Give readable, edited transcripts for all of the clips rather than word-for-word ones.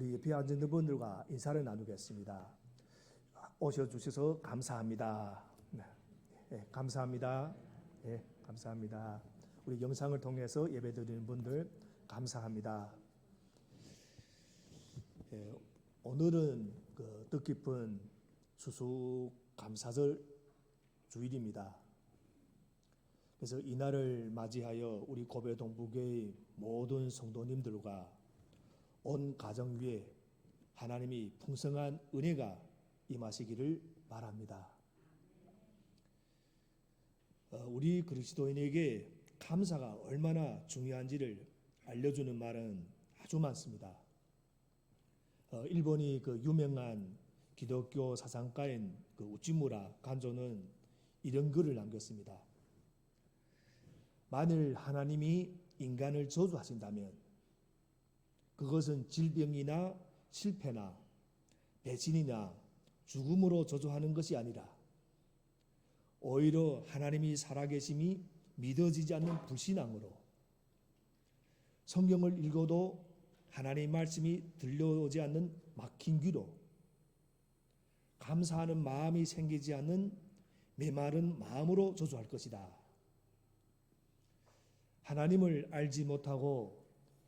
우리 옆에 앉은 분들과 인사를 나누겠습니다. 오셔주셔서 감사합니다. 네, 감사합니다. 네, 감사합니다. 우리 영상을 통해서 예배드리는 분들 감사합니다. 오늘은 뜻깊은 수수감사절 주일입니다. 그래서 이날을 맞이하여 우리 고베 동부교회의 모든 성도님들과 온 가정 위에 하나님이 풍성한 은혜가 임하시기를 바랍니다. 우리 그리스도인에게 감사가 얼마나 중요한지를 알려주는 말은 아주 많습니다. 일본이 유명한 기독교 사상가인 우찌무라 간조는 이런 글을 남겼습니다. 만일 하나님이 인간을 저주하신다면 그것은 질병이나 실패나 배신이나 죽음으로 저주하는 것이 아니라 오히려 하나님이 살아계심이 믿어지지 않는 불신앙으로 성경을 읽어도 하나님의 말씀이 들려오지 않는 막힌 귀로 감사하는 마음이 생기지 않는 메마른 마음으로 저주할 것이다. 하나님을 알지 못하고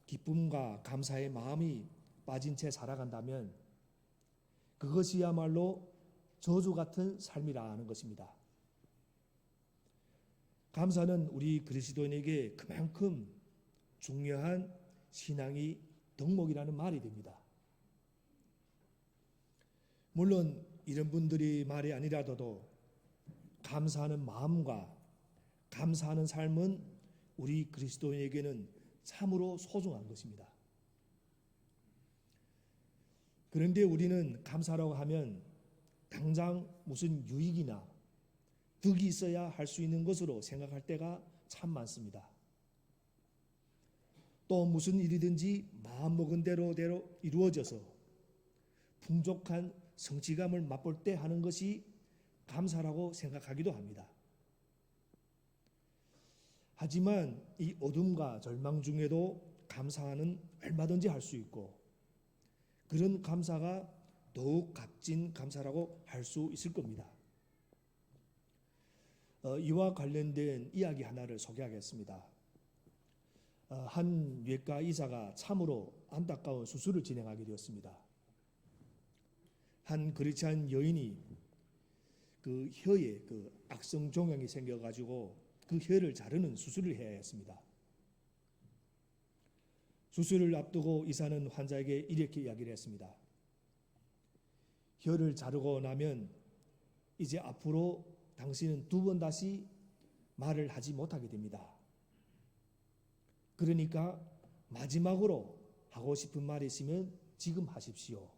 기쁨과 감사의 마음이 빠진 채 살아간다면 그것이야말로 저주 같은 삶이라는 것입니다. 감사는 우리 그리스도인에게 그만큼 중요한 신앙의 덕목이라는 말이 됩니다. 물론 이런 분들이 말이 아니라도 감사하는 마음과 감사하는 삶은 우리 그리스도인에게는 참으로 소중한 것입니다. 그런데 우리는 감사라고 하면 당장 무슨 유익이나 득이 있어야 할 수 있는 것으로 생각할 때가 참 많습니다. 또 무슨 일이든지 마음먹은 대로 이루어져서 풍족한 성취감을 맛볼 때 하는 것이 감사라고 생각하기도 합니다. 하지만 이 어둠과 절망 중에도 감사는 얼마든지 할 수 있고 그런 감사가 더욱 값진 감사라고 할 수 있을 겁니다. 이와 관련된 이야기 하나를 소개하겠습니다. 한 뇌과 의사가 참으로 안타까운 수술을 진행하게 되었습니다. 한 크리스찬 여인이 그 혀에 악성 종양이 생겨가지고 그 혀를 자르는 수술을 해야 했습니다. 수술을 앞두고 의사는 환자에게 이렇게 이야기를 했습니다. 혀를 자르고 나면 이제 앞으로 당신은 두 번 다시 말을 하지 못하게 됩니다. 그러니까 마지막으로 하고 싶은 말이 있으면 지금 하십시오.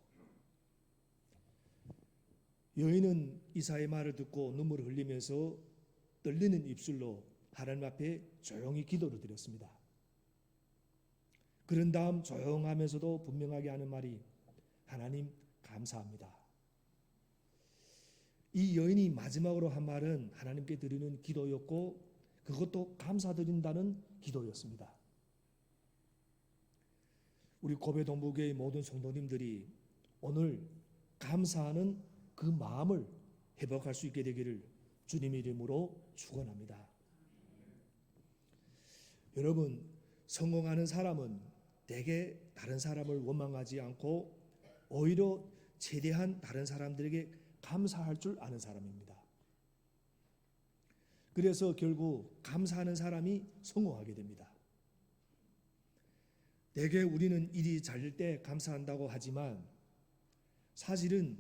여인은 의사의 말을 듣고 눈물을 흘리면서 떨리는 입술로 하나님 앞에 조용히 기도를 드렸습니다. 그런 다음 조용하면서도 분명하게 하는 말이 하나님 감사합니다. 이 여인이 마지막으로 한 말은 하나님께 드리는 기도였고 그것도 감사드린다는 기도였습니다. 우리 고베 동부교회 모든 성도님들이 오늘 감사하는 그 마음을 회복할 수 있게 되기를 주님의 이름으로 축원합니다. 여러분, 성공하는 사람은 대개 다른 사람을 원망하지 않고 오히려 최대한 다른 사람들에게 감사할 줄 아는 사람입니다. 그래서 결국 감사하는 사람이 성공하게 됩니다. 대개 우리는 일이 잘 될 때 감사한다고 하지만 사실은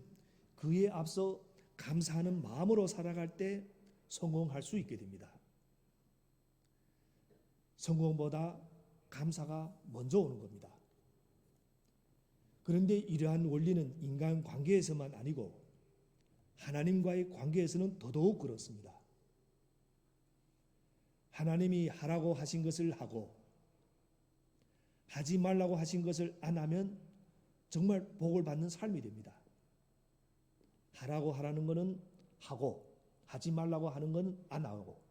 그에 앞서 감사하는 마음으로 살아갈 때 성공할 수 있게 됩니다. 성공보다 감사가 먼저 오는 겁니다. 그런데 이러한 원리는 인간 관계에서만 아니고 하나님과의 관계에서는 더더욱 그렇습니다. 하나님이 하라고 하신 것을 하고 하지 말라고 하신 것을 안 하면 정말 복을 받는 삶이 됩니다. 하라고 하라는 것은 하고 하지 말라고 하는 것은 안 하고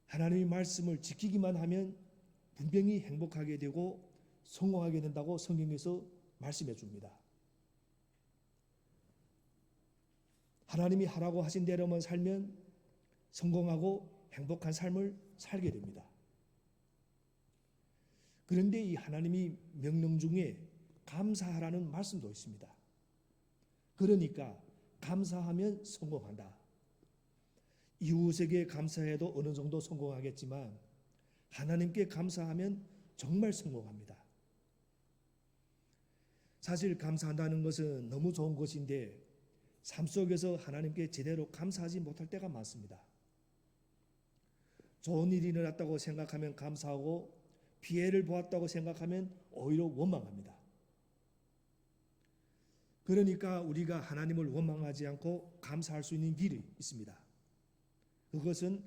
하나님의 말씀을 지키기만 하면 분명히 행복하게 되고 성공하게 된다고 성경에서 말씀해 줍니다. 하나님이 하라고 하신 대로만 살면 성공하고 행복한 삶을 살게 됩니다. 그런데 이 하나님이 명령 중에 감사하라는 말씀도 있습니다. 그러니까 감사하면 성공한다. 이웃에게 감사해도 어느 정도 성공하겠지만 하나님께 감사하면 정말 성공합니다. 사실 감사한다는 것은 너무 좋은 것인데 삶 속에서 하나님께 제대로 감사하지 못할 때가 많습니다. 좋은 일이 일어났다고 생각하면 감사하고 피해를 보았다고 생각하면 오히려 원망합니다. 그러니까 우리가 하나님을 원망하지 않고 감사할 수 있는 길이 있습니다. 그것은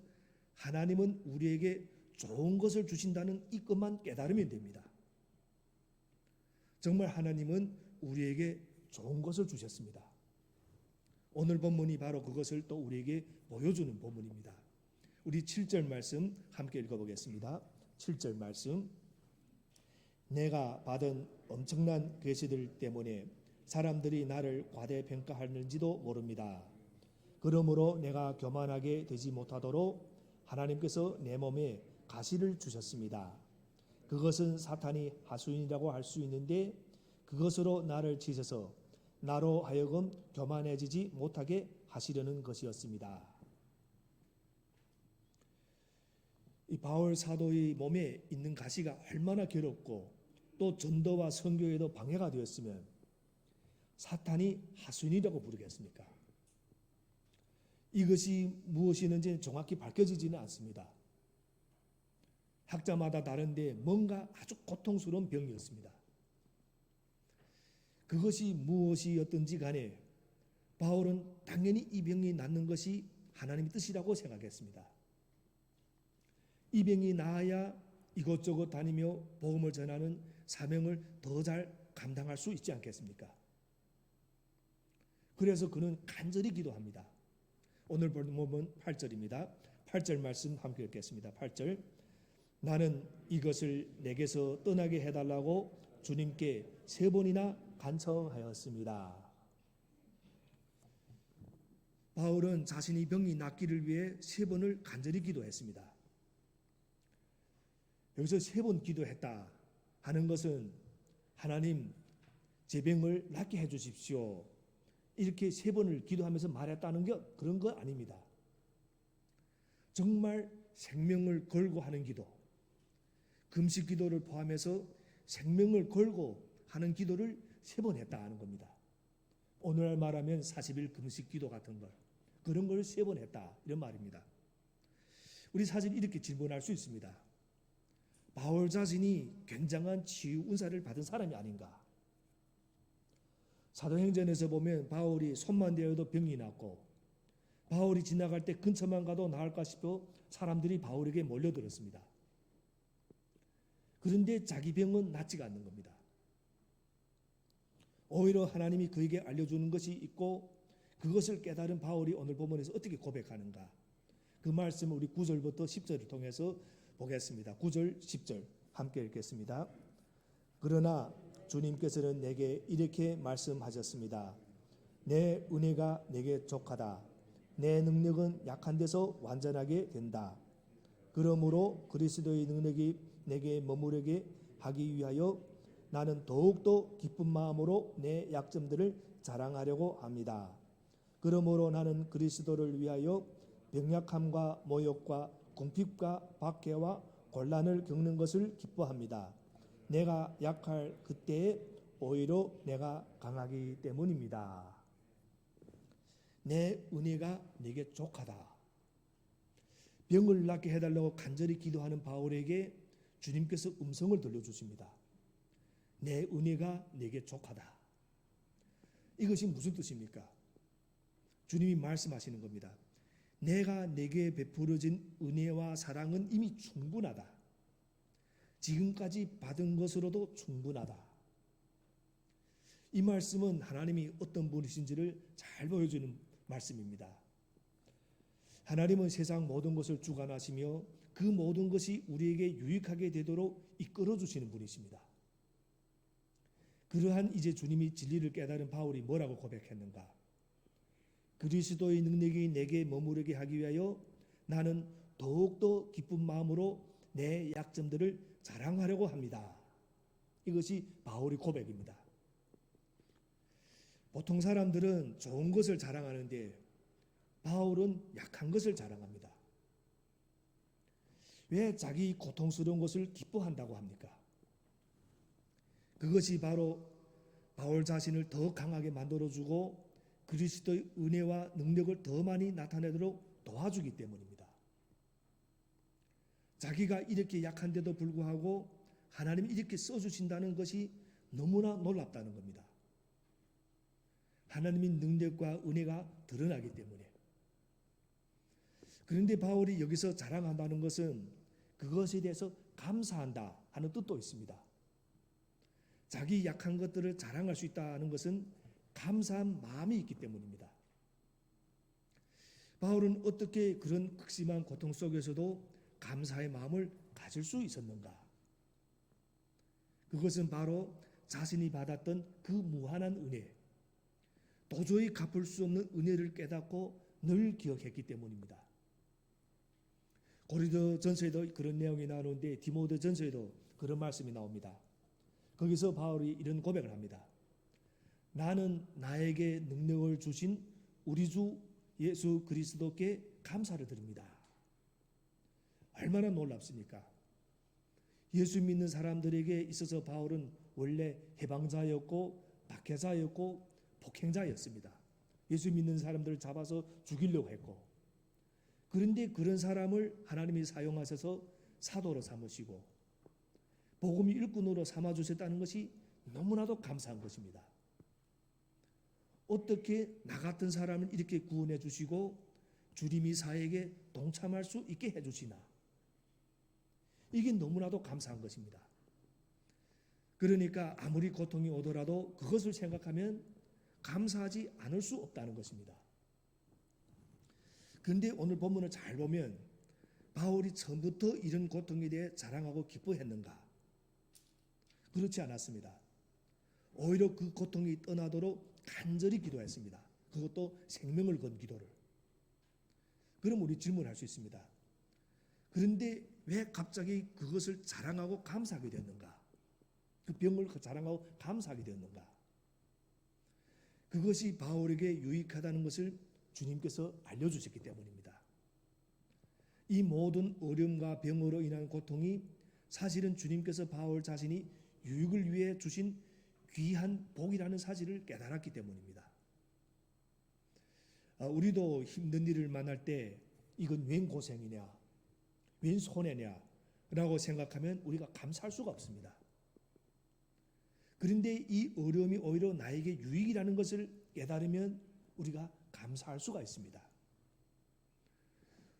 하나님은 우리에게 좋은 것을 주신다는 이것만 깨달으면 됩니다. 정말 하나님은 우리에게 좋은 것을 주셨습니다. 오늘 본문이 바로 그것을 또 우리에게 보여주는 본문입니다. 우리 7절 말씀 함께 읽어보겠습니다. 7절 말씀. 내가 받은 엄청난 계시들 때문에 사람들이 나를 과대평가하는지도 모릅니다. 그러므로 내가 교만하게 되지 못하도록 하나님께서 내 몸에 가시를 주셨습니다. 그것은 사탄이 하수인이라고 할 수 있는데 그것으로 나를 치셔서 나로 하여금 교만해지지 못하게 하시려는 것이었습니다. 이 바울 사도의 몸에 있는 가시가 얼마나 괴롭고 또 전도와 선교에도 방해가 되었으면 사탄이 하수인이라고 부르겠습니까? 이것이 무엇이는지 정확히 밝혀지지는 않습니다. 학자마다 다른데 뭔가 아주 고통스러운 병이었습니다. 그것이 무엇이었든지 간에 바울은 당연히 이 병이 낫는 것이 하나님의 뜻이라고 생각했습니다. 이 병이 나아야 이곳저곳 다니며 복음을 전하는 사명을 더 잘 감당할 수 있지 않겠습니까? 그래서 그는 간절히 기도합니다. 오늘 본문 8절입니다. 8절 말씀 함께 읽겠습니다. 8절. 나는 이것을 내게서 떠나게 해달라고 주님께 3번이나 간청하였습니다. 바울은 자신의 병이 낫기를 위해 3번을 간절히 기도했습니다. 여기서 3번 기도했다 하는 것은 하나님 제 병을 낫게 해주십시오 이렇게 3번을 기도하면서 말했다는 게 그런 거 아닙니다. 정말 생명을 걸고 하는 기도, 금식 기도를 포함해서 생명을 걸고 하는 기도를 3번 했다 하는 겁니다. 오늘날 말하면 40일 금식 기도 같은 걸, 그런 걸 3번 했다 이런 말입니다. 우리 사실 이렇게 질문할 수 있습니다. 바울 자신이 굉장한 치유 은사를 받은 사람이 아닌가? 사도행전에서 보면 바울이 손만 대어도 병이 낫고 바울이 지나갈 때 근처만 가도 나을까 싶어 사람들이 바울에게 몰려들었습니다. 그런데 자기 병은 낫지가 않는 겁니다. 오히려 하나님이 그에게 알려주는 것이 있고 그것을 깨달은 바울이 오늘 본문에서 어떻게 고백하는가? 그 말씀을 우리 9절부터 10절을 통해서 보겠습니다. 9절, 10절 함께 읽겠습니다. 그러나 주님께서는 내게 이렇게 말씀하셨습니다. 내 은혜가 내게 족하다. 내 능력은 약한 데서 완전하게 된다. 그러므로 그리스도의 능력이 내게 머무르게 하기 위하여 나는 더욱더 기쁜 마음으로 내 약점들을 자랑하려고 합니다. 그러므로 나는 그리스도를 위하여 병약함과 모욕과 궁핍과 박해와 곤란을 겪는 것을 기뻐합니다. 내가 약할 그때에 오히려 내가 강하기 때문입니다. 내 은혜가 내게 족하다. 병을 낫게 해달라고 간절히 기도하는 바울에게 주님께서 음성을 들려주십니다. 내 은혜가 내게 족하다. 이것이 무슨 뜻입니까? 주님이 말씀하시는 겁니다. 내가 내게 베풀어진 은혜와 사랑은 이미 충분하다. 지금까지 받은 것으로도 충분하다. 이 말씀은 하나님이 어떤 분이신지를 잘 보여주는 말씀입니다. 하나님은 세상 모든 것을 주관하시며 그 모든 것이 우리에게 유익하게 되도록 이끌어 주시는 분이십니다. 그러한 이제 주님이 진리를 깨달은 바울이 뭐라고 고백했는가? 그리스도의 능력이 내게 머무르게 하기 위하여 나는 더욱더 기쁜 마음으로 내 약점들을 자랑하려고 합니다. 이것이 바울의 고백입니다. 보통 사람들은 좋은 것을 자랑하는데 바울은 약한 것을 자랑합니다. 왜 자기 고통스러운 것을 기뻐한다고 합니까? 그것이 바로 바울 자신을 더 강하게 만들어주고 그리스도의 은혜와 능력을 더 많이 나타내도록 도와주기 때문입니다. 자기가 이렇게 약한데도 불구하고 하나님이 이렇게 써주신다는 것이 너무나 놀랍다는 겁니다. 하나님의 능력과 은혜가 드러나기 때문에. 그런데 바울이 여기서 자랑한다는 것은 그것에 대해서 감사한다 하는 뜻도 있습니다. 자기 약한 것들을 자랑할 수 있다는 것은 감사한 마음이 있기 때문입니다. 바울은 어떻게 그런 극심한 고통 속에서도 감사의 마음을 가질 수 있었는가? 그것은 바로 자신이 받았던 그 무한한 은혜, 도저히 갚을 수 없는 은혜를 깨닫고 늘 기억했기 때문입니다. 고린도전서에도 그런 내용이 나오는데 디모데전서에도 그런 말씀이 나옵니다. 거기서 바울이 이런 고백을 합니다. 나는 나에게 능력을 주신 우리 주 예수 그리스도께 감사를 드립니다. 얼마나 놀랍습니까? 예수 믿는 사람들에게 있어서 바울은 원래 해방자였고 박해자였고 폭행자였습니다. 예수 믿는 사람들을 잡아서 죽이려고 했고, 그런데 그런 사람을 하나님이 사용하셔서 사도로 삼으시고 복음의 일꾼으로 삼아주셨다는 것이 너무나도 감사한 것입니다. 어떻게 나 같은 사람을 이렇게 구원해 주시고 주님이 사역에 동참할 수 있게 해주시나, 이게 너무나도 감사한 것입니다. 그러니까 아무리 고통이 오더라도 그것을 생각하면 감사하지 않을 수 없다는 것입니다. 그런데 오늘 본문을 잘 보면 바울이 처음부터 이런 고통에 대해 자랑하고 기뻐했는가? 그렇지 않았습니다. 오히려 그 고통이 떠나도록 간절히 기도했습니다. 그것도 생명을 건 기도를. 그럼 우리 질문할 수 있습니다. 그런데 왜 갑자기 그것을 자랑하고 감사하게 되었는가? 그 병을 자랑하고 감사하게 되었는가? 그것이 바울에게 유익하다는 것을 주님께서 알려주셨기 때문입니다. 이 모든 어려움과 병으로 인한 고통이 사실은 주님께서 바울 자신이 유익을 위해 주신 귀한 복이라는 사실을 깨달았기 때문입니다. 우리도 힘든 일을 만날 때 이건 웬 고생이냐, 웬 손해냐 라고 생각하면 우리가 감사할 수가 없습니다. 그런데 이 어려움이 오히려 나에게 유익이라는 것을 깨달으면 우리가 감사할 수가 있습니다.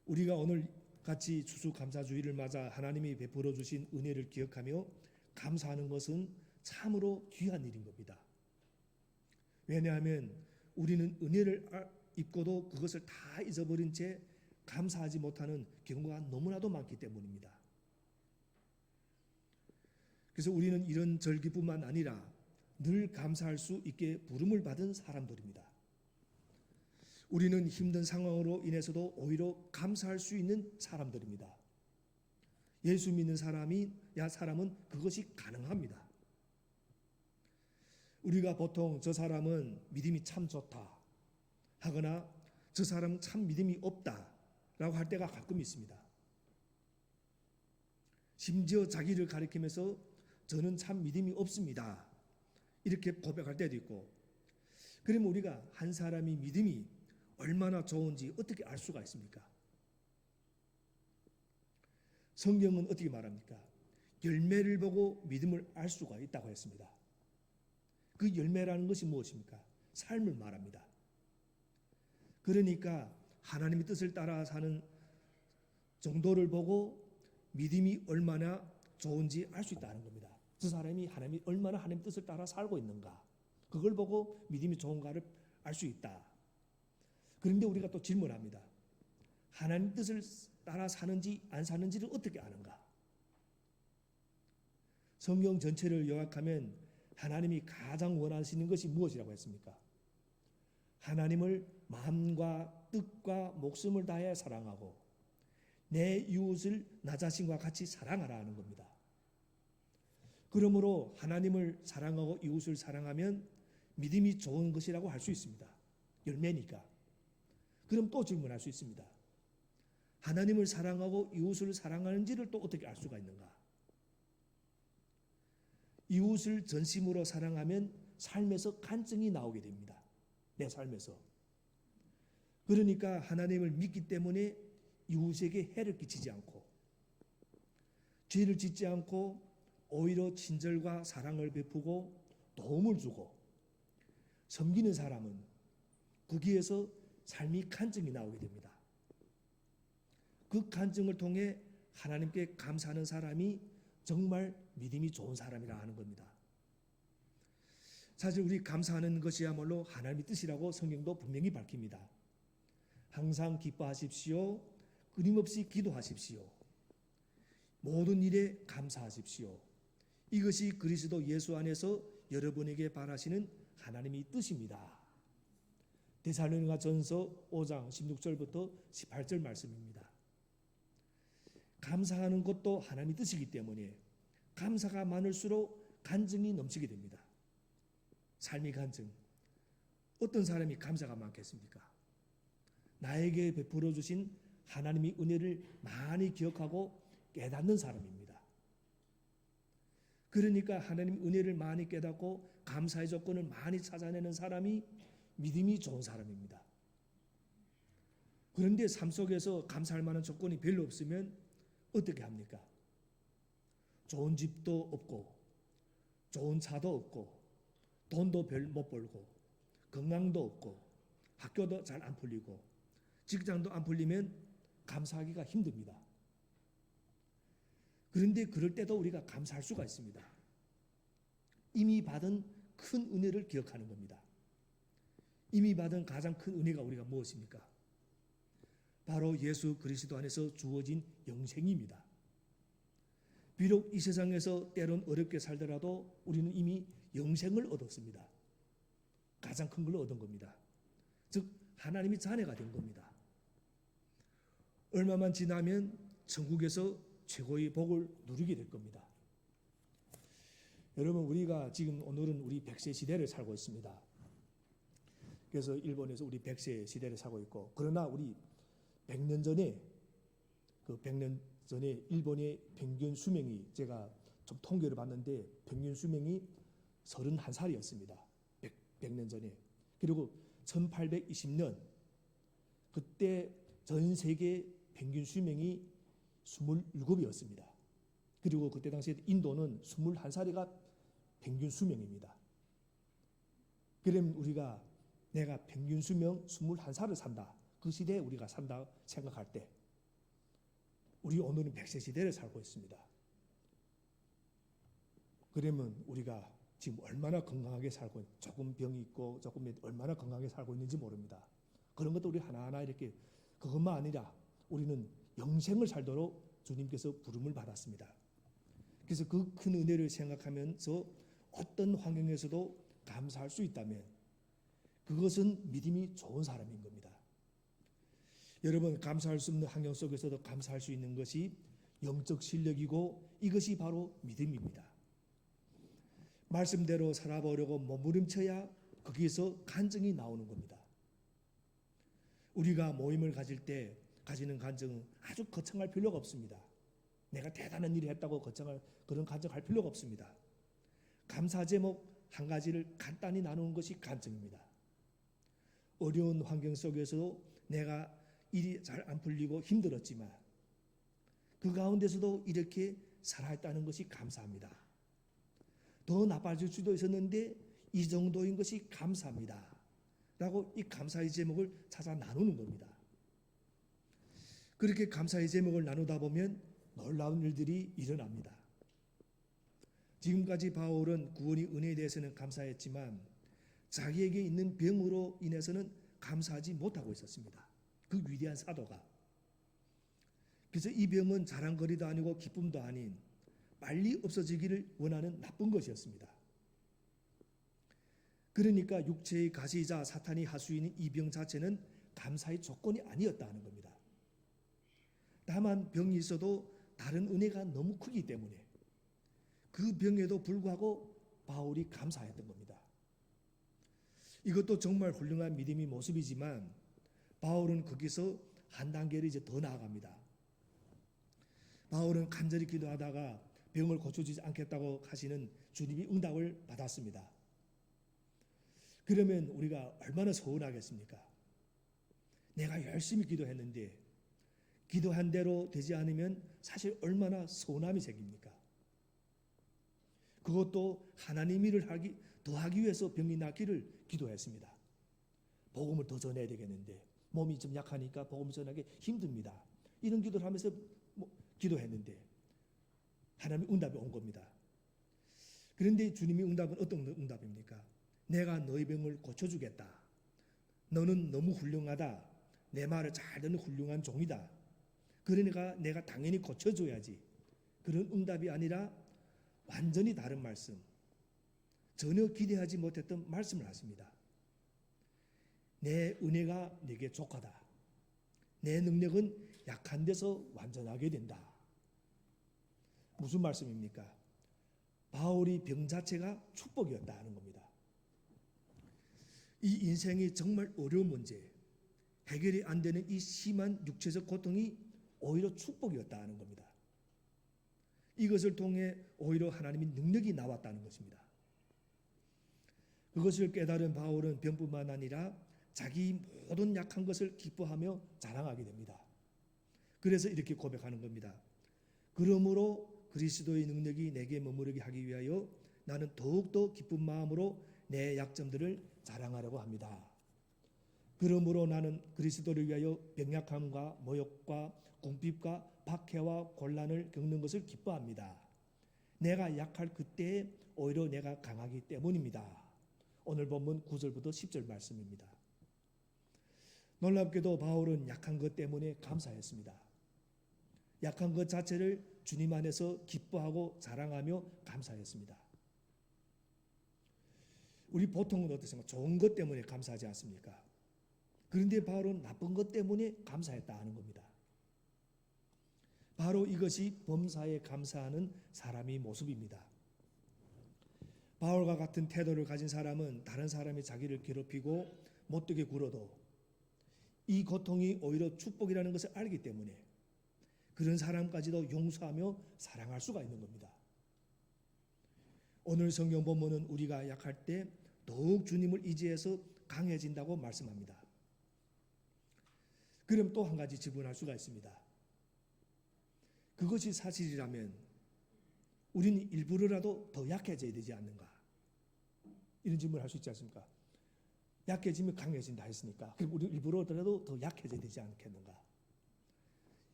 우리가 오늘 같이 추수감사주의를 맞아 하나님이 베풀어 주신 은혜를 기억하며 감사하는 것은 참으로 귀한 일인 겁니다. 왜냐하면 우리는 은혜를 입고도 그것을 다 잊어버린 채 감사하지 못하는 경우가 너무나도 많기 때문입니다. 그래서 우리는 이런 절기뿐만 아니라 늘 감사할 수 있게 부름을 받은 사람들입니다. 우리는 힘든 상황으로 인해서도 오히려 감사할 수 있는 사람들입니다. 예수 믿는 사람은 그것이 가능합니다. 우리가 보통 저 사람은 믿음이 참 좋다 하거나 저 사람은 참 믿음이 없다 라고 할 때가 가끔 있습니다. 심지어 자기를 가리키면서 저는 참 믿음이 없습니다 이렇게 고백할 때도 있고, 그러면 우리가 한 사람이 믿음이 얼마나 좋은지 어떻게 알 수가 있습니까? 성경은 어떻게 말합니까? 열매를 보고 믿음을 알 수가 있다고 했습니다. 그 열매라는 것이 무엇입니까? 삶을 말합니다. 그러니까 하나님의 뜻을 따라 사는 정도를 보고 믿음이 얼마나 좋은지 알 수 있다는 겁니다. 저 사람이 얼마나 하나님의 뜻을 따라 살고 있는가, 그걸 보고 믿음이 좋은가를 알 수 있다. 그런데 우리가 또 질문합니다. 하나님 뜻을 따라 사는지 안 사는지를 어떻게 아는가? 성경 전체를 요약하면 하나님이 가장 원하시는 것이 무엇이라고 했습니까? 하나님을 마음과 뜻과 목숨을 다해 사랑하고 내 이웃을 나 자신과 같이 사랑하라 하는 겁니다. 그러므로 하나님을 사랑하고 이웃을 사랑하면 믿음이 좋은 것이라고 할 수 있습니다. 열매니까. 그럼 또 질문할 수 있습니다. 하나님을 사랑하고 이웃을 사랑하는지를 또 어떻게 알 수가 있는가? 이웃을 전심으로 사랑하면 삶에서 간증이 나오게 됩니다. 내 삶에서. 그러니까 하나님을 믿기 때문에 이웃에게 해를 끼치지 않고 죄를 짓지 않고 오히려 친절과 사랑을 베푸고 도움을 주고 섬기는 사람은 거기에서 삶이 간증이 나오게 됩니다. 그 간증을 통해 하나님께 감사하는 사람이 정말 믿음이 좋은 사람이라 하는 겁니다. 사실 우리 감사하는 것이야말로 하나님의 뜻이라고 성경도 분명히 밝힙니다. 항상 기뻐하십시오. 끊임없이 기도하십시오. 모든 일에 감사하십시오. 이것이 그리스도 예수 안에서 여러분에게 바라시는 하나님의 뜻입니다. 데살로니가전서 5장 16절부터 18절 말씀입니다. 감사하는 것도 하나님의 뜻이기 때문에 감사가 많을수록 간증이 넘치게 됩니다. 삶의 간증. 어떤 사람이 감사가 많겠습니까? 나에게 베풀어 주신 하나님의 은혜를 많이 기억하고 깨닫는 사람입니다. 그러니까 하나님의 은혜를 많이 깨닫고 감사의 조건을 많이 찾아내는 사람이 믿음이 좋은 사람입니다. 그런데 삶 속에서 감사할 만한 조건이 별로 없으면 어떻게 합니까? 좋은 집도 없고 좋은 차도 없고 돈도 별 못 벌고 건강도 없고 학교도 잘 안 풀리고 직장도 안 풀리면 감사하기가 힘듭니다. 그런데 그럴 때도 우리가 감사할 수가 있습니다. 이미 받은 큰 은혜를 기억하는 겁니다. 이미 받은 가장 큰 은혜가 우리가 무엇입니까? 바로 예수 그리스도 안에서 주어진 영생입니다. 비록 이 세상에서 때론 어렵게 살더라도 우리는 이미 영생을 얻었습니다. 가장 큰 걸 얻은 겁니다. 즉 하나님의 자녀가 된 겁니다. 얼마만 지나면 천국에서 최고의 복을 누리게 될 겁니다. 여러분 우리가 지금 오늘은 우리 100세 시대를 살고 있습니다. 그래서 일본에서 우리 100세 시대를 살고 있고 그러나 우리 100년 전에 그 100년 전에 일본의 평균 수명이 제가 좀 통계를 봤는데 평균 수명이 31살이었습니다. 100년 전에. 그리고 1820년 그때 전 세계 평균 수명이 27이었습니다. 그리고 그때 당시에 인도는 21살이가 평균 수명입니다. 그럼 우리가 내가 평균 수명 21살을 산다. 그 시대에 우리가 산다 생각할 때 우리 오늘은 100세 시대를 살고 있습니다. 그러면 우리가 지금 얼마나 건강하게 살고 조금 병이 있고 조금 얼마나 건강하게 살고 있는지 모릅니다. 그런 것도 우리 하나하나 이렇게 그것만 아니라 우리는 영생을 살도록 주님께서 부름을 받았습니다. 그래서 그 큰 은혜를 생각하면서 어떤 환경에서도 감사할 수 있다면 그것은 믿음이 좋은 사람인 겁니다. 여러분 감사할 수 없는 환경 속에서도 감사할 수 있는 것이 영적 실력이고 이것이 바로 믿음입니다. 말씀대로 살아보려고 몸부림쳐야 거기에서 간증이 나오는 겁니다. 우리가 모임을 가질 때 가지는 간증은 아주 거창할 필요가 없습니다. 내가 대단한 일을 했다고 거창할 그런 간증할 필요가 없습니다. 감사 제목 한 가지를 간단히 나누는 것이 간증입니다. 어려운 환경 속에서도 내가 일이 잘 안 풀리고 힘들었지만 그 가운데서도 이렇게 살아있다는 것이 감사합니다. 더 나빠질 수도 있었는데 이 정도인 것이 감사합니다. 라고 이 감사의 제목을 찾아 나누는 겁니다. 그렇게 감사의 제목을 나누다 보면 놀라운 일들이 일어납니다. 지금까지 바울은 구원의 은혜에 대해서는 감사했지만 자기에게 있는 병으로 인해서는 감사하지 못하고 있었습니다. 그 위대한 사도가. 그래서 이 병은 자랑거리도 아니고 기쁨도 아닌 빨리 없어지기를 원하는 나쁜 것이었습니다. 그러니까 육체의 가시이자 사탄이 할 수 있는 이 병 자체는 감사의 조건이 아니었다는 겁니다. 다만 병이 있어도 다른 은혜가 너무 크기 때문에 그 병에도 불구하고 바울이 감사했던 겁니다. 이것도 정말 훌륭한 믿음의 모습이지만 바울은 거기서 한 단계를 이제 더 나아갑니다. 바울은 간절히 기도하다가 병을 고쳐주지 않겠다고 하시는 주님의 응답을 받았습니다. 그러면 우리가 얼마나 서운하겠습니까? 내가 열심히 기도했는데 기도한 대로 되지 않으면 사실 얼마나 서운함이 생깁니까? 그것도 하나님 일을 더하기 위해서 병이 낫기를 기도했습니다. 복음을 더 전해야 되겠는데 몸이 좀 약하니까 복음을 전하기 힘듭니다. 이런 기도를 하면서 기도했는데 하나님의 응답이 온 겁니다. 그런데 주님의 응답은 어떤 응답입니까? 내가 너희 병을 고쳐주겠다. 너는 너무 훌륭하다. 내 말을 잘 듣는 훌륭한 종이다. 그러니까 내가 당연히 고쳐줘야지. 그런 응답이 아니라 완전히 다른 말씀, 전혀 기대하지 못했던 말씀을 하십니다. 내 은혜가 네게 족하다. 내 능력은 약한 데서 완전하게 된다. 무슨 말씀입니까? 바울이 병 자체가 축복이었다 하는 겁니다. 이 인생이 정말 어려운 문제, 해결이 안 되는 이 심한 육체적 고통이 오히려 축복이었다 하는 겁니다. 이것을 통해 오히려 하나님의 능력이 나왔다는 것입니다. 그것을 깨달은 바울은 병뿐만 아니라 자기 모든 약한 것을 기뻐하며 자랑하게 됩니다. 그래서 이렇게 고백하는 겁니다. 그러므로 그리스도의 능력이 내게 머무르게 하기 위하여 나는 더욱더 기쁜 마음으로 내 약점들을 자랑하려고 합니다. 그러므로 나는 그리스도를 위하여 병약함과 모욕과 궁핍과 박해와 곤란을 겪는 것을 기뻐합니다. 내가 약할 그때에 오히려 내가 강하기 때문입니다. 오늘 본문 9절부터 10절 말씀입니다. 놀랍게도 바울은 약한 것 때문에 감사했습니다. 약한 것 자체를 주님 안에서 기뻐하고 자랑하며 감사했습니다. 우리 보통은 어떻습니까? 좋은 것 때문에 감사하지 않습니까? 그런데 바울은 나쁜 것 때문에 감사했다 하는 겁니다. 바로 이것이 범사에 감사하는 사람의 모습입니다. 바울과 같은 태도를 가진 사람은 다른 사람이 자기를 괴롭히고 못되게 굴어도 이 고통이 오히려 축복이라는 것을 알기 때문에 그런 사람까지도 용서하며 사랑할 수가 있는 겁니다. 오늘 성경 본문은 우리가 약할 때 더욱 주님을 의지해서 강해진다고 말씀합니다. 그럼 또 한 가지 질문할 수가 있습니다. 그것이 사실이라면 우리는 일부러라도 더 약해져야 되지 않는가? 이런 질문을 할 수 있지 않습니까? 약해지면 강해진다 했으니까 그럼 우리 일부러라도 더 약해져야 되지 않겠는가?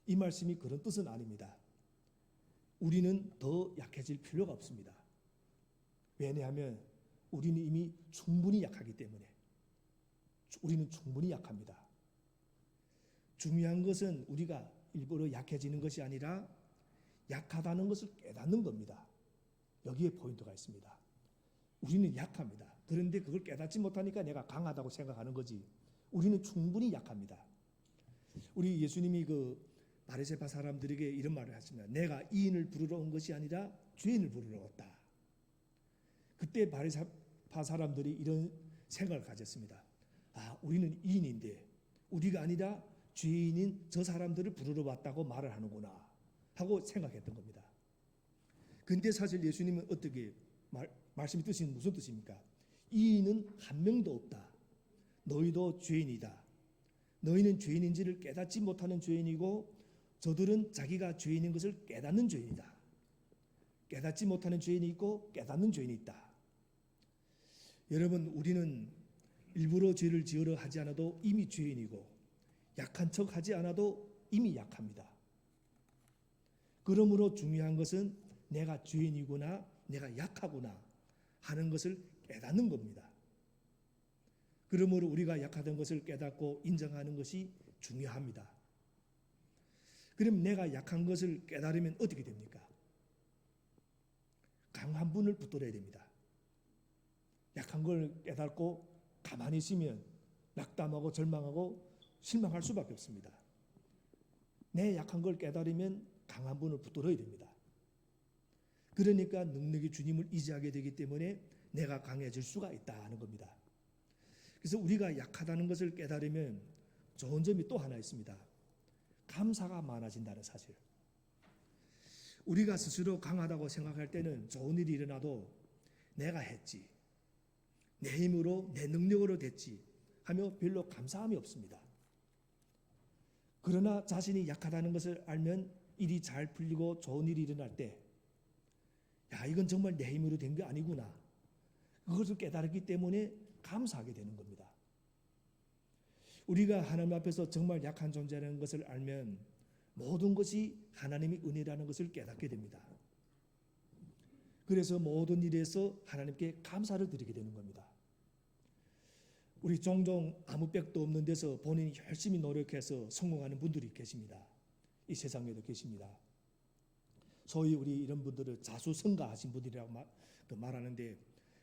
이 말씀이 그런 뜻은 아닙니다. 우리는 더 약해질 필요가 없습니다. 왜냐하면 우리는 이미 충분히 약하기 때문에 우리는 충분히 약합니다. 중요한 것은 우리가 일부러 약해지는 것이 아니라 약하다는 것을 깨닫는 겁니다. 여기에 포인트가 있습니다. 우리는 약합니다. 그런데 그걸 깨닫지 못하니까 내가 강하다고 생각하는 거지. 우리는 충분히 약합니다. 우리 예수님이 바리새파 사람들에게 이런 말을 하십니다. 내가 이인을 부르러 온 것이 아니라 죄인을 부르러 왔다. 그때 바리새파 사람들이 이런 생각을 가졌습니다. 우리는 이인인데 우리가 아니라 죄인인 저 사람들을 부르러 왔다고 말을 하는구나 하고 생각했던 겁니다. 근데 사실 예수님은 어떻게 말씀이 뜻이 무슨 뜻입니까? 이인은 한 명도 없다. 너희도 죄인이다. 너희는 죄인인지를 깨닫지 못하는 죄인이고 저들은 자기가 죄인인 것을 깨닫는 죄인이다. 깨닫지 못하는 죄인이 있고 깨닫는 죄인이 있다. 여러분, 우리는 일부러 죄를 지으려 하지 않아도 이미 죄인이고 약한 척 하지 않아도 이미 약합니다. 그러므로 중요한 것은 내가 죄인이구나, 내가 약하구나 하는 것을 깨닫는 겁니다. 그러므로 우리가 약하던 것을 깨닫고 인정하는 것이 중요합니다. 그럼 내가 약한 것을 깨달으면 어떻게 됩니까? 강한 분을 붙들어야 됩니다. 약한 걸 깨닫고 가만히 있으면 낙담하고 절망하고 실망할 수밖에 없습니다. 내 약한 걸 깨달으면 강한 분을 붙들어야 됩니다. 그러니까 능력이 주님을 의지하게 되기 때문에 내가 강해질 수가 있다는 겁니다. 그래서 우리가 약하다는 것을 깨달으면 좋은 점이 또 하나 있습니다. 감사가 많아진다는 사실. 우리가 스스로 강하다고 생각할 때는 좋은 일이 일어나도 내가 했지, 내 힘으로 내 능력으로 됐지 하며 별로 감사함이 없습니다. 그러나 자신이 약하다는 것을 알면 일이 잘 풀리고 좋은 일이 일어날 때, 야, 이건 정말 내 힘으로 된 게 아니구나, 그것을 깨달았기 때문에 감사하게 되는 겁니다. 우리가 하나님 앞에서 정말 약한 존재라는 것을 알면 모든 것이 하나님의 은혜라는 것을 깨닫게 됩니다. 그래서 모든 일에서 하나님께 감사를 드리게 되는 겁니다. 우리 종종 아무 빽도 없는 데서 본인이 열심히 노력해서 성공하는 분들이 계십니다. 이 세상에도 계십니다. 소위 우리 이런 분들을 자수성가하신 분들이라고 말하는데,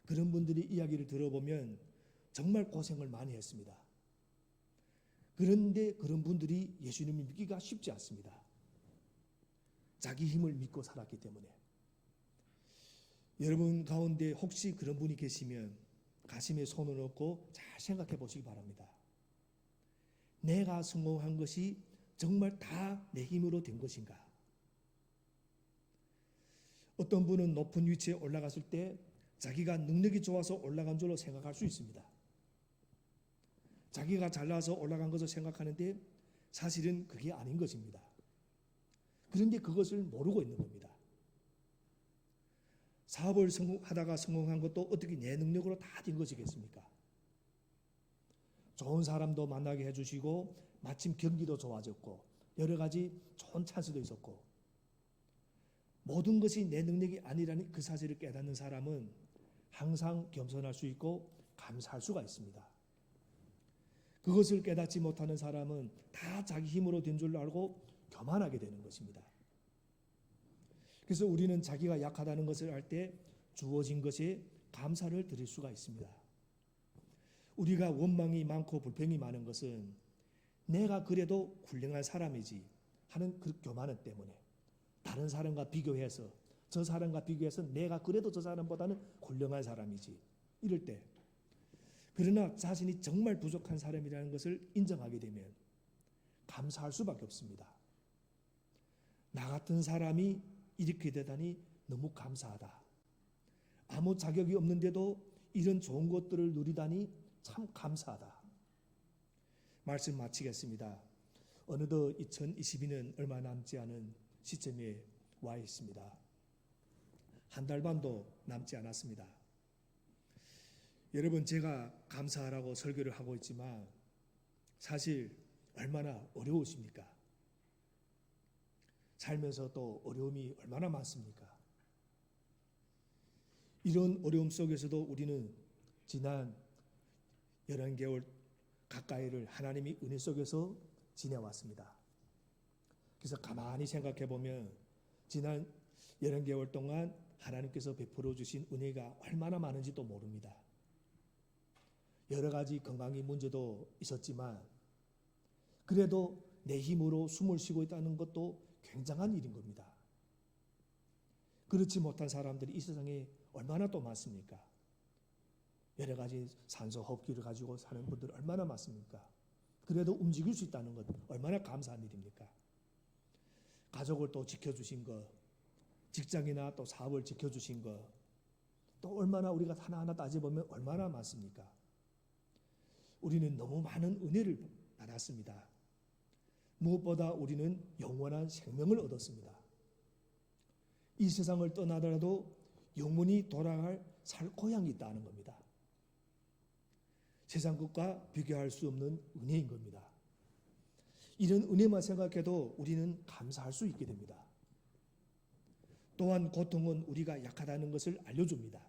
그런 분들이 이야기를 들어보면 정말 고생을 많이 했습니다. 그런데 그런 분들이 예수님을 믿기가 쉽지 않습니다. 자기 힘을 믿고 살았기 때문에. 여러분 가운데 혹시 그런 분이 계시면 가슴에 손을 얹고 잘 생각해 보시기 바랍니다. 내가 성공한 것이 정말 다 내 힘으로 된 것인가? 어떤 분은 높은 위치에 올라갔을 때 자기가 능력이 좋아서 올라간 줄로 생각할 수 있습니다. 자기가 잘나서 올라간 것을 생각하는데 사실은 그게 아닌 것입니다. 그런데 그것을 모르고 있는 겁니다. 사업을 하다가 성공한 것도 어떻게 내 능력으로 다 된 것이겠습니까? 좋은 사람도 만나게 해주시고 마침 경기도 좋아졌고 여러 가지 좋은 찬스도 있었고, 모든 것이 내 능력이 아니라는 그 사실을 깨닫는 사람은 항상 겸손할 수 있고 감사할 수가 있습니다. 그것을 깨닫지 못하는 사람은 다 자기 힘으로 된 줄 알고 교만하게 되는 것입니다. 그래서 우리는 자기가 약하다는 것을 알 때 주어진 것에 감사를 드릴 수가 있습니다. 우리가 원망이 많고 불평이 많은 것은 내가 그래도 훌륭한 사람이지 하는 그 교만 때문에, 다른 사람과 비교해서 저 사람과 비교해서 내가 그래도 저 사람보다는 훌륭한 사람이지 이럴 때, 그러나 자신이 정말 부족한 사람이라는 것을 인정하게 되면 감사할 수밖에 없습니다. 나 같은 사람이 이렇게 되다니 너무 감사하다. 아무 자격이 없는데도 이런 좋은 것들을 누리다니 참 감사하다. 말씀 마치겠습니다. 어느덧 2022년 얼마 남지 않은 시점에 와 있습니다. 한 달 반도 남지 않았습니다. 여러분, 제가 감사하라고 설교를 하고 있지만 사실 얼마나 어려우십니까? 살면서 또 어려움이 얼마나 많습니까? 이런 어려움 속에서도 우리는 지난 11개월 가까이를 하나님의 은혜 속에서 지내왔습니다. 그래서 가만히 생각해 보면 지난 11개월 동안 하나님께서 베풀어 주신 은혜가 얼마나 많은지도 모릅니다. 여러 가지 건강의 문제도 있었지만 그래도 내 힘으로 숨을 쉬고 있다는 것도 굉장한 일인 겁니다. 그렇지 못한 사람들이 이 세상에 얼마나 또 많습니까? 여러 가지 산소 호흡기를 가지고 사는 분들 얼마나 많습니까? 그래도 움직일 수 있다는 것 얼마나 감사한 일입니까? 가족을 또 지켜주신 것, 직장이나 또 사업을 지켜주신 것, 또 얼마나 우리가 하나하나 따져보면 얼마나 많습니까? 우리는 너무 많은 은혜를 받았습니다. 무엇보다 우리는 영원한 생명을 얻었습니다. 이 세상을 떠나더라도 영원히 돌아갈 살 고향이 있다는 겁니다. 세상 것과 비교할 수 없는 은혜인 겁니다. 이런 은혜만 생각해도 우리는 감사할 수 있게 됩니다. 또한 고통은 우리가 약하다는 것을 알려줍니다.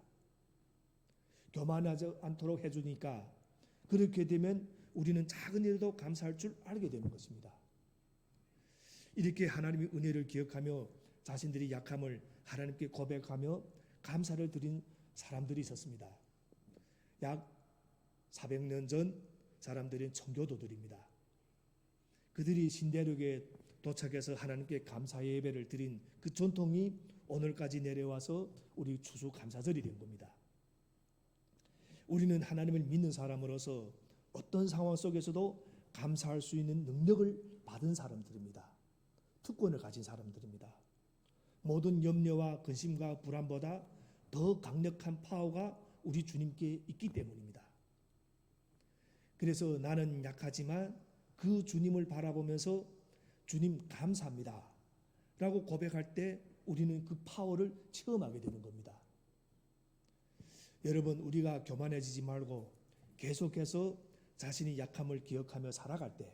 교만하지 않도록 해주니까 그렇게 되면 우리는 작은 일도 감사할 줄 알게 되는 것입니다. 이렇게 하나님의 은혜를 기억하며 자신들이 약함을 하나님께 고백하며 감사를 드린 사람들이 있었습니다. 약 400년 전 사람들인 청교도들입니다. 그들이 신대륙에 도착해서 하나님께 감사 예배를 드린 그 전통이 오늘까지 내려와서 우리 추수감사절이 된 겁니다. 우리는 하나님을 믿는 사람으로서 어떤 상황 속에서도 감사할 수 있는 능력을 받은 사람들입니다. 특권을 가진 사람들입니다. 모든 염려와 근심과 불안보다 더 강력한 파워가 우리 주님께 있기 때문입니다. 그래서 나는 약하지만 그 주님을 바라보면서 주님 감사합니다 라고 고백할 때 우리는 그 파워를 체험하게 되는 겁니다. 여러분, 우리가 교만해지지 말고 계속해서 자신의 약함을 기억하며 살아갈 때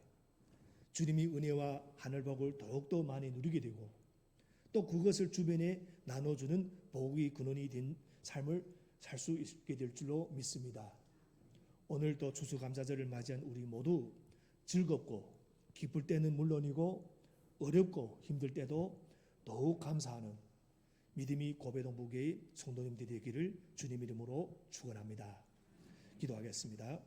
주님의 은혜와 하늘복을 더욱더 많이 누리게 되고 또 그것을 주변에 나눠주는 복의 근원이 된 삶을 살 수 있게 될 줄로 믿습니다. 오늘도 추수감사절을 맞이한 우리 모두 즐겁고 기쁠 때는 물론이고 어렵고 힘들 때도 더욱 감사하는 믿음이 고배동부교회 성도님들이 되기를 주님 이름으로 축원합니다. 기도하겠습니다.